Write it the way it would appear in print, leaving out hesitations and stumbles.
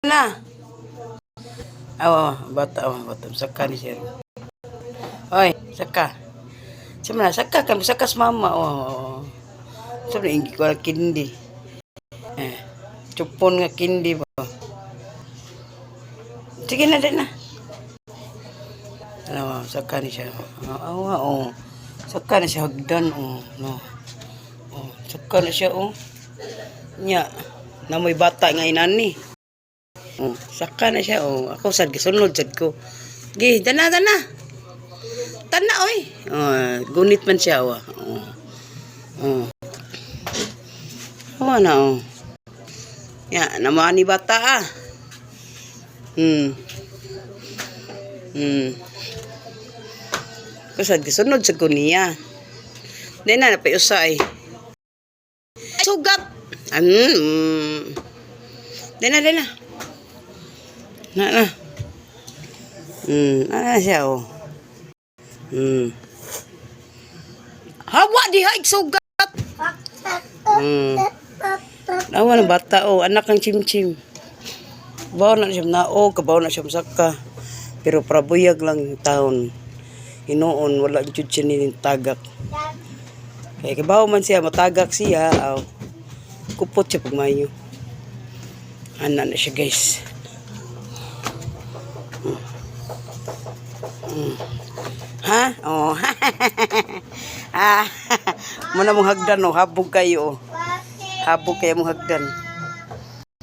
na. Bata, saka ni sir. Oy, saka. Sama na, saka kan saka sa mama. Sabi ingi ko kindi. Cupon nga kindi ba. Sige na din na. Saka ni siya. Saka na siya hagdan, no. Saka na siya, Nya, namoy bata nga inani. Saka na siya, Ako sad gisunod sad ko. Gi, dana. Tana, oy. Gunit man siya, na, Ya, namani bata, Kusad gisunod sad ko niya. Di na napiusay. Sugat. Di na. Na. Ano siya, Hawa di haig sugat. Nawa ng bata, anak ng chimchim. Bawa na siya kabaw na siya masaka. Pero prabuyag lang yung taon. Hinoon, wala jud siya nining tagak. Kaya kabaw man siya, matagak siya, kupot siya pagmayo. Ana na siya, guys. Ha? Muna mong hagdan, habog kayo, Habog kayo mong hagdan.